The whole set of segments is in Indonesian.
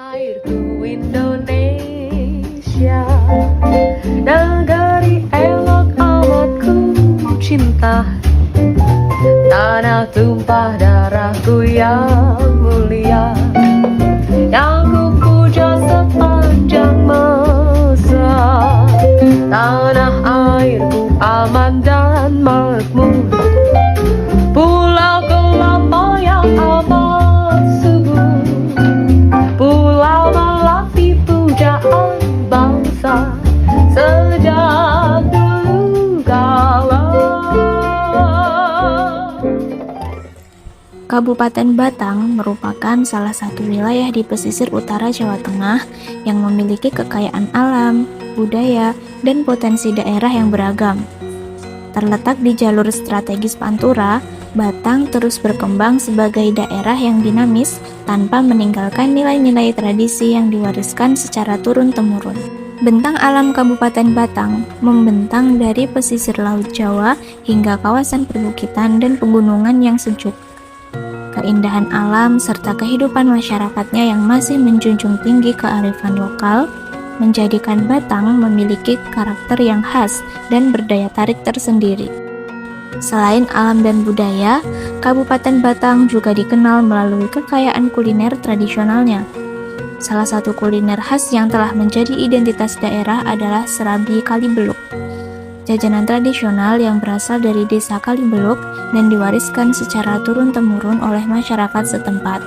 Airku Indonesia, negeri elok amat ku cinta, tanah tumpah darahku yang mulia, yang ku puja sepanjang masa. Tanah airku aman dan makmur, pulau kelapa yang amat subur, pulau melati pujaan bangsa sejak dulu kala. Kabupaten Batang merupakan salah satu wilayah di pesisir utara Jawa Tengah yang memiliki kekayaan alam, budaya, dan potensi daerah yang beragam. Terletak di jalur strategis Pantura, Batang terus berkembang sebagai daerah yang dinamis tanpa meninggalkan nilai-nilai tradisi yang diwariskan secara turun-temurun. Bentang alam Kabupaten Batang membentang dari pesisir Laut Jawa hingga kawasan perbukitan dan pegunungan yang sejuk. Keindahan alam serta kehidupan masyarakatnya yang masih menjunjung tinggi kearifan lokal menjadikan Batang memiliki karakter yang khas dan berdaya tarik tersendiri. Selain alam dan budaya, Kabupaten Batang juga dikenal melalui kekayaan kuliner tradisionalnya. Salah satu kuliner khas yang telah menjadi identitas daerah adalah serabi Kalibeluk, jajanan tradisional yang berasal dari desa Kalibeluk dan diwariskan secara turun-temurun oleh masyarakat setempat.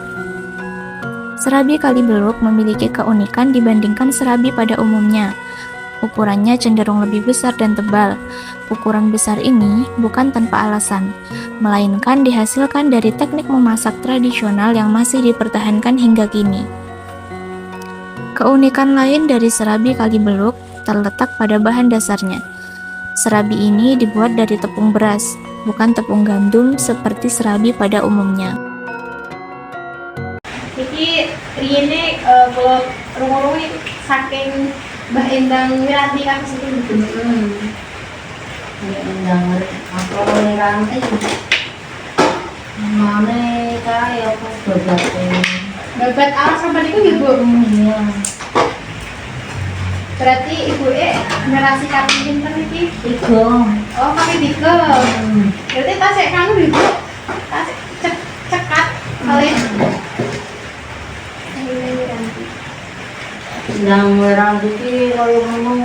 Serabi Kalibeluk memiliki keunikan dibandingkan serabi pada umumnya. Ukurannya cenderung lebih besar dan tebal. Ukuran besar ini bukan tanpa alasan, melainkan dihasilkan dari teknik memasak tradisional yang masih dipertahankan hingga kini. Keunikan lain dari serabi Kalibeluk terletak pada bahan dasarnya. Serabi ini dibuat dari tepung beras, bukan tepung gandum seperti serabi pada umumnya. Iki riyene kalau rungu-rungu saking Mbah Endang Wiranti kan seperti itu. Endang apa Wiranti? Mana kaya apa Babat alas sampai itu ibu. Iya. Berarti ibu generasi kami pinter iki. Tiga. Oh kami tiga. Berarti tasik kamu ibu. Tasik cekat kalian. Endang Wiranti iki kaya ngono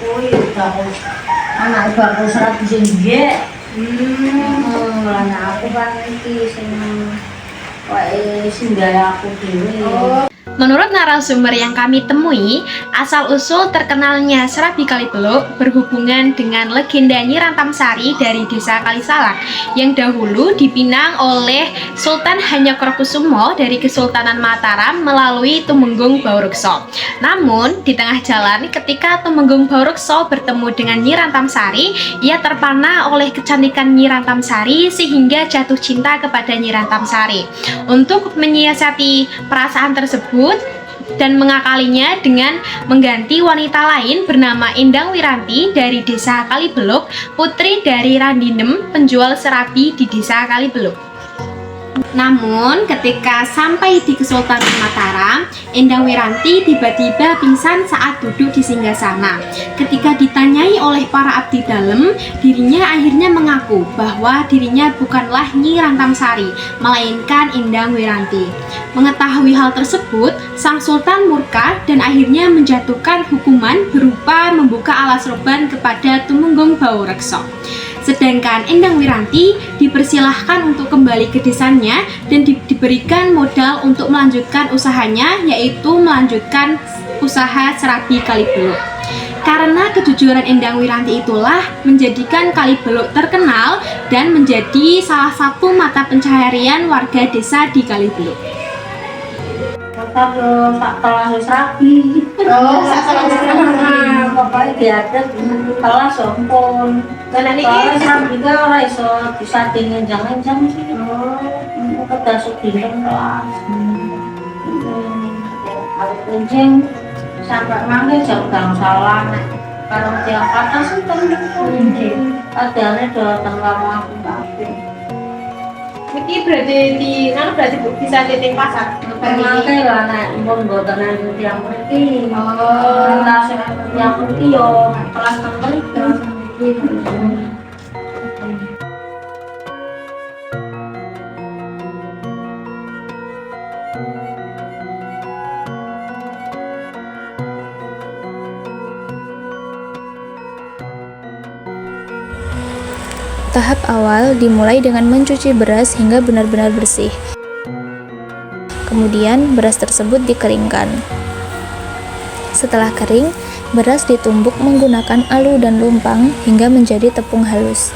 kuwi bagus. Anak bagus serabi sing nggih. Lan aku kan iki sing wae sing gawe aku dhewe. Menurut narasumber yang kami temui, asal-usul terkenalnya serabi Kalibeluk berhubungan dengan legenda Nyi Rantamsari dari desa Kalisalah yang dahulu dipinang oleh Sultan Hanyokrokusumo dari Kesultanan Mataram melalui Tumenggung Baurekso. Namun, di tengah jalan ketika Tumenggung Baurekso bertemu dengan Nyi Rantamsari, ia terpana oleh kecantikan Nyi Rantamsari sehingga jatuh cinta kepada Nyi Rantamsari. Untuk menyiasati perasaan tersebut dan mengakalinya dengan mengganti wanita lain bernama Endang Wiranti dari desa Kalibeluk, putri dari Randinem, penjual serabi di desa Kalibeluk. Namun, ketika sampai di Kesultanan Mataram, Endang Wiranti tiba-tiba pingsan saat duduk di singgasana. Ketika ditanyai oleh para abdi dalem, dirinya akhirnya mengaku bahwa dirinya bukanlah Nyi Rantamsari, melainkan Endang Wiranti. Mengetahui hal tersebut, sang sultan murka dan akhirnya menjatuhkan hukuman berupa membuka alas roban kepada Tumenggung Baurekso. Sedangkan Endang Wiranti dipersilahkan untuk kembali ke desanya dan diberikan modal untuk melanjutkan usahanya, yaitu melanjutkan usaha serabi Kalibeluk. Karena kejujuran Endang Wiranti itulah menjadikan Kalibeluk terkenal dan menjadi salah satu mata pencaharian warga desa di Kalibeluk. Tetap sak kelas serabi. Oh, sak kelas serabi. Pokoknya diadat kelas ampun. Karena ini serabi kan ora iso disating enjang-enjang sih. Kedasuk dinten kelas. Aku kencing sampai mangke jam salah nek karo tiap atas itu temen. Adane do teng kamu aku kabeh. Iki berarti berarti bisa diting pasar. Mangke lah nek pun mboten enten tiyang mriki. Entas tiyang mriki yo kelas temen kelas mriki. Tahap awal dimulai dengan mencuci beras hingga benar-benar bersih. Kemudian beras tersebut dikeringkan. Setelah kering, beras ditumbuk menggunakan alu dan lumpang hingga menjadi tepung halus.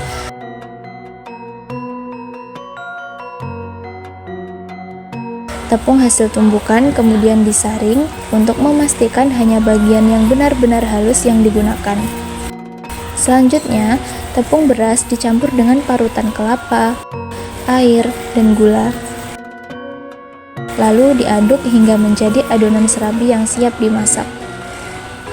Tepung hasil tumbukan kemudian disaring untuk memastikan hanya bagian yang benar-benar halus yang digunakan. Selanjutnya, tepung beras dicampur dengan parutan kelapa, air, dan gula. Lalu diaduk hingga menjadi adonan serabi yang siap dimasak.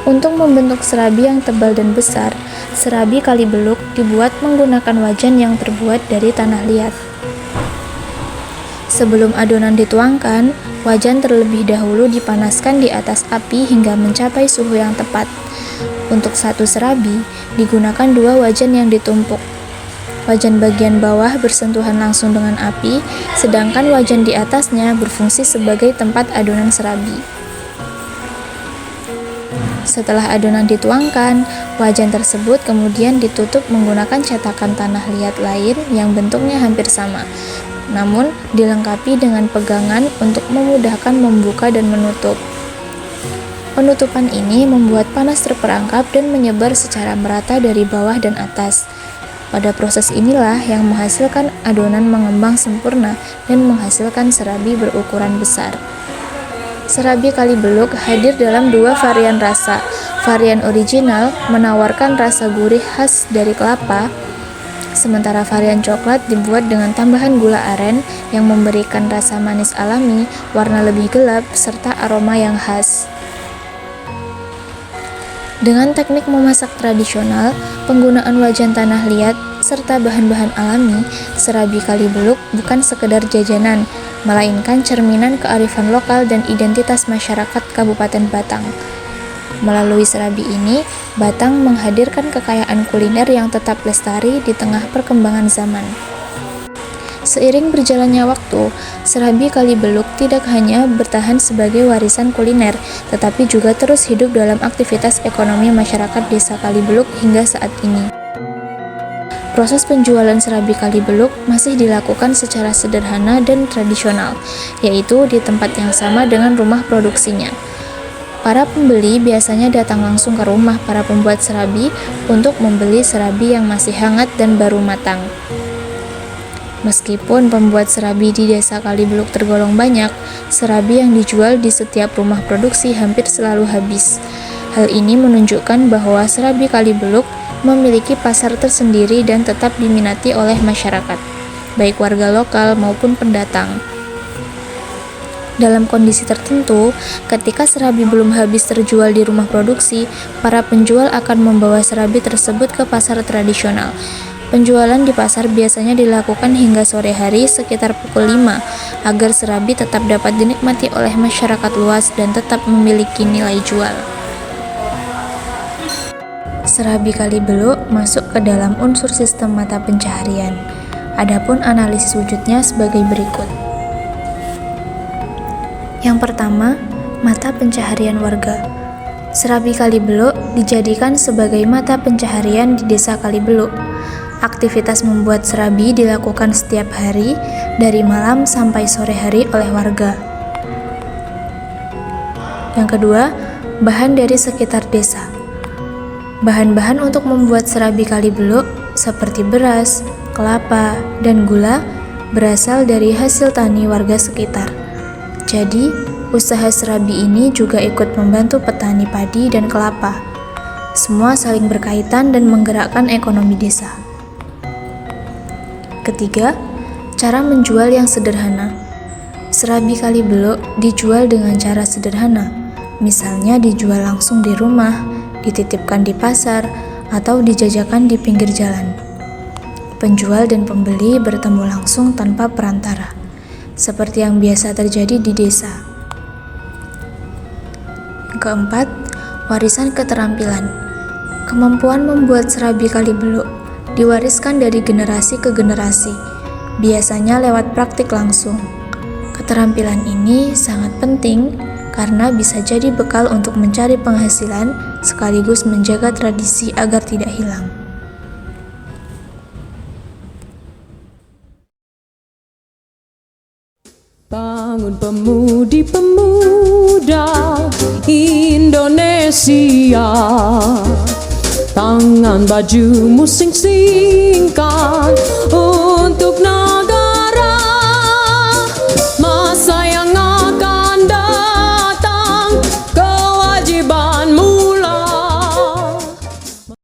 Untuk membentuk serabi yang tebal dan besar, serabi kali beluk dibuat menggunakan wajan yang terbuat dari tanah liat. Sebelum adonan dituangkan, wajan terlebih dahulu dipanaskan di atas api hingga mencapai suhu yang tepat. Untuk satu serabi, digunakan 2 wajan yang ditumpuk. Wajan bagian bawah bersentuhan langsung dengan api, sedangkan wajan di atasnya berfungsi sebagai tempat adonan serabi. Setelah adonan dituangkan, wajan tersebut kemudian ditutup menggunakan cetakan tanah liat lain yang bentuknya hampir sama, namun dilengkapi dengan pegangan untuk memudahkan membuka dan menutup. Penutupan ini membuat panas terperangkap dan menyebar secara merata dari bawah dan atas. Pada proses inilah yang menghasilkan adonan mengembang sempurna dan menghasilkan serabi berukuran besar. Serabi kali beluk hadir dalam 2 varian rasa. Varian original menawarkan rasa gurih khas dari kelapa, sementara varian coklat dibuat dengan tambahan gula aren yang memberikan rasa manis alami, warna lebih gelap, serta aroma yang khas. Dengan teknik memasak tradisional, penggunaan wajan tanah liat, serta bahan-bahan alami, serabi kali beluk bukan sekedar jajanan, melainkan cerminan kearifan lokal dan identitas masyarakat Kabupaten Batang. Melalui serabi ini, Batang menghadirkan kekayaan kuliner yang tetap lestari di tengah perkembangan zaman. Seiring berjalannya waktu, serabi kali beluk tidak hanya bertahan sebagai warisan kuliner, tetapi juga terus hidup dalam aktivitas ekonomi masyarakat desa Kali Beluk hingga saat ini. Proses penjualan serabi kali beluk masih dilakukan secara sederhana dan tradisional, yaitu di tempat yang sama dengan rumah produksinya. Para pembeli biasanya datang langsung ke rumah para pembuat serabi untuk membeli serabi yang masih hangat dan baru matang. Meskipun pembuat serabi di desa Kali Beluk tergolong banyak, serabi yang dijual di setiap rumah produksi hampir selalu habis. Hal ini menunjukkan bahwa serabi Kali Beluk memiliki pasar tersendiri dan tetap diminati oleh masyarakat, baik warga lokal maupun pendatang. Dalam kondisi tertentu, ketika serabi belum habis terjual di rumah produksi, para penjual akan membawa serabi tersebut ke pasar tradisional. Penjualan di pasar biasanya dilakukan hingga sore hari sekitar pukul 5 agar serabi tetap dapat dinikmati oleh masyarakat luas dan tetap memiliki nilai jual. Serabi Kali Beluk masuk ke dalam unsur sistem mata pencaharian. Adapun analisis wujudnya sebagai berikut. Yang pertama, mata pencaharian warga. Serabi Kali Beluk dijadikan sebagai mata pencaharian di desa Kali Beluk. Aktivitas membuat serabi dilakukan setiap hari, dari malam sampai sore hari oleh warga. Yang kedua, bahan dari sekitar desa. Bahan-bahan untuk membuat serabi Kali Beluk seperti beras, kelapa, dan gula berasal dari hasil tani warga sekitar. Jadi, usaha serabi ini juga ikut membantu petani padi dan kelapa. Semua saling berkaitan dan menggerakkan ekonomi desa. Ketiga, cara menjual yang sederhana. Serabi Kali Beluk dijual dengan cara sederhana, misalnya dijual langsung di rumah, dititipkan di pasar, atau dijajakan di pinggir jalan. penjual dan pembeli bertemu langsung tanpa perantara, seperti yang biasa terjadi di desa. Yang keempat, warisan keterampilan. Kemampuan membuat serabi kali beluk diwariskan dari generasi ke generasi, biasanya lewat praktik langsung. Keterampilan ini sangat penting karena bisa jadi bekal untuk mencari penghasilan sekaligus menjaga tradisi agar tidak hilang. Bangun pemudi-pemuda Indonesia, tangan bajumu sing-sing